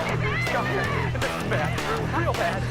Real bad.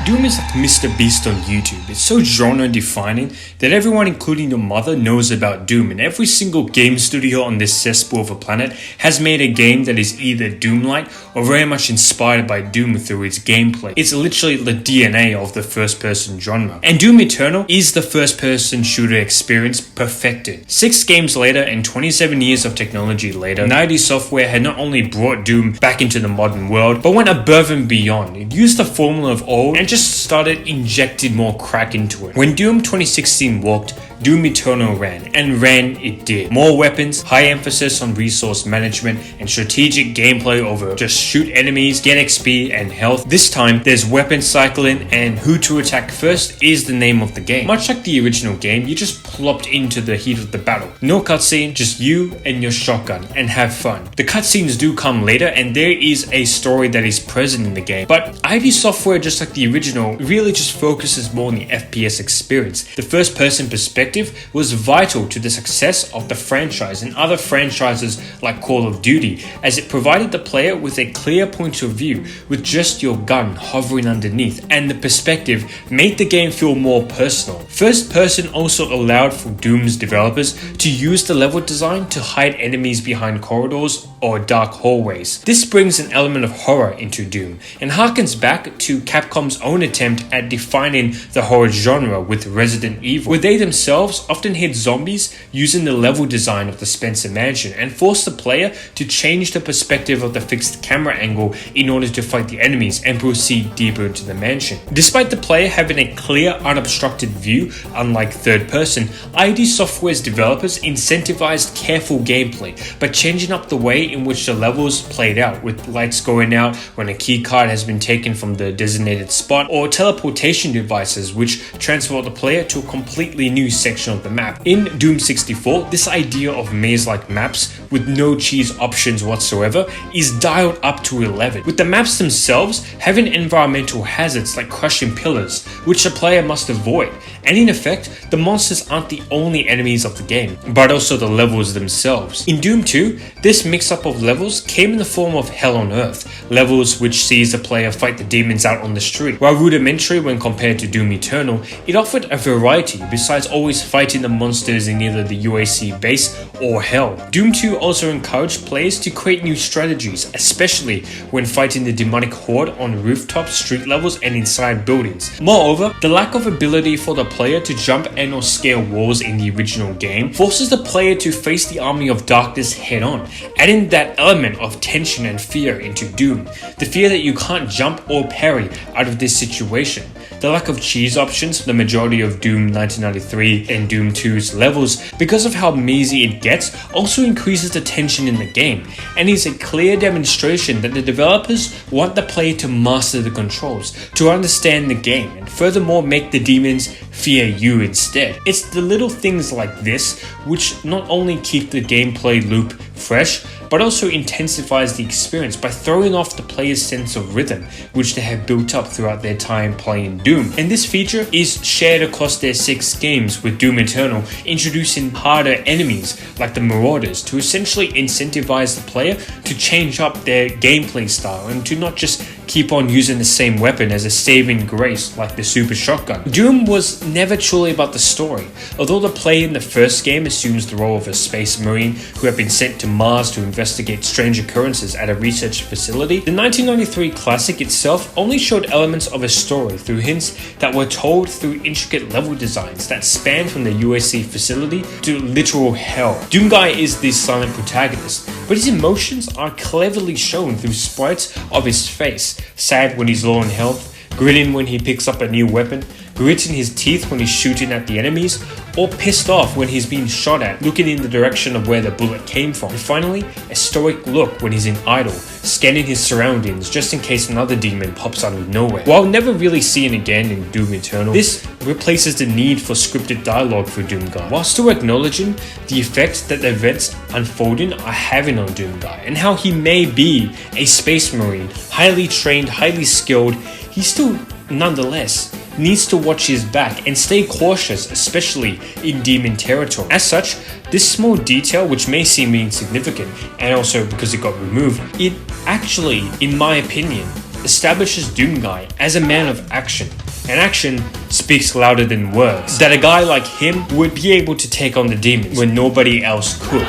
Doom is like Mr. Beast on YouTube. It's so genre defining that everyone, including your mother, knows about Doom, and every single game studio on this cesspool of a planet has made a game that is either Doom-like or very much inspired by Doom through its gameplay. It's literally the DNA of the first-person genre. And Doom Eternal is the first-person shooter experience perfected. 6 games later and 27 years of technology later, ID Software had not only brought Doom back into the modern world, but went above and beyond. It used the formula of old and just started injecting more crack into it. When Doom 2016 walked, Doom Eternal ran, and ran it did. More weapons, high emphasis on resource management, and strategic gameplay over just shoot enemies, get XP and health. This time, there's weapon cycling, and who to attack first is the name of the game. Much like the original game, you just plopped into the heat of the battle. No cutscene, just you and your shotgun, and have fun. The cutscenes do come later, and there is a story that is present in the game, but ID Software, just like the original, really just focuses more on the FPS experience. The first person perspective was vital to the success of the franchise and other franchises like Call of Duty, as it provided the player with a clear point of view with just your gun hovering underneath, and the perspective made the game feel more personal. First person also allowed for Doom's developers to use the level design to hide enemies behind corridors or dark hallways. This brings an element of horror into Doom and harkens back to Capcom's own attempt at defining the horror genre with Resident Evil, where they themselves often hid zombies using the level design of the Spencer Mansion and forced the player to change the perspective of the fixed camera angle in order to fight the enemies and proceed deeper into the mansion. Despite the player having a clear, unobstructed view, unlike third person, ID Software's developers incentivized careful gameplay by changing up the way in which the levels played out, with lights going out when a key card has been taken from the designated spot, or teleportation devices which transport the player to a completely new section of the map. In Doom 64, this idea of maze-like maps with no cheese options whatsoever is dialed up to 11, with the maps themselves having environmental hazards like crushing pillars, which the player must avoid. And in effect, the monsters aren't the only enemies of the game, but also the levels themselves. In Doom 2, this mix-up of levels came in the form of Hell on Earth, levels which sees the player fight the demons out on the street. While rudimentary when compared to Doom Eternal, it offered a variety besides always fighting the monsters in either the UAC base or Hell. Doom 2 also encouraged players to create new strategies, especially when fighting the demonic horde on rooftops, street levels, and inside buildings. Moreover, the lack of ability for the player to jump and or scale walls in the original game forces the player to face the army of darkness head on, adding that element of tension and fear into Doom. The fear that you can't jump or parry out of this situation. The lack of cheese options for the majority of Doom 1993 and Doom 2's levels, because of how mazy it gets, also increases the tension in the game, and is a clear demonstration that the developers want the player to master the controls, to understand the game, and furthermore make the demons fear you instead. It's the little things like this which not only keep the gameplay loop fresh, but also intensifies the experience by throwing off the player's sense of rhythm, which they have built up throughout their time playing Doom. And this feature is shared across their 6 games, with Doom Eternal introducing harder enemies like the Marauders to essentially incentivize the player to change up their gameplay style and to not just keep on using the same weapon as a saving grace like the super shotgun. Doom was never truly about the story. Although the player in the first game assumes the role of a space marine who had been sent to Mars to investigate strange occurrences at a research facility, the 1993 classic itself only showed elements of a story through hints that were told through intricate level designs that spanned from the USC facility to literal hell. Doomguy is the silent protagonist, but his emotions are cleverly shown through sprites of his face. Sad when he's low on health, grinning when he picks up a new weapon, gritting his teeth when he's shooting at the enemies, or pissed off when he's being shot at, looking in the direction of where the bullet came from. And finally, a stoic look when he's in idle, scanning his surroundings just in case another demon pops out of nowhere. While never really seen again in Doom Eternal, this replaces the need for scripted dialogue for Doomguy, while still acknowledging the effect that the events unfolding are having on Doomguy, and how he may be a space marine, highly trained, highly skilled, he still nonetheless needs to watch his back and stay cautious, especially in demon territory. As such, this small detail, which may seem insignificant, and also because it got removed, it actually, in my opinion, establishes Doomguy as a man of action. And action speaks louder than words. That a guy like him would be able to take on the demons when nobody else could.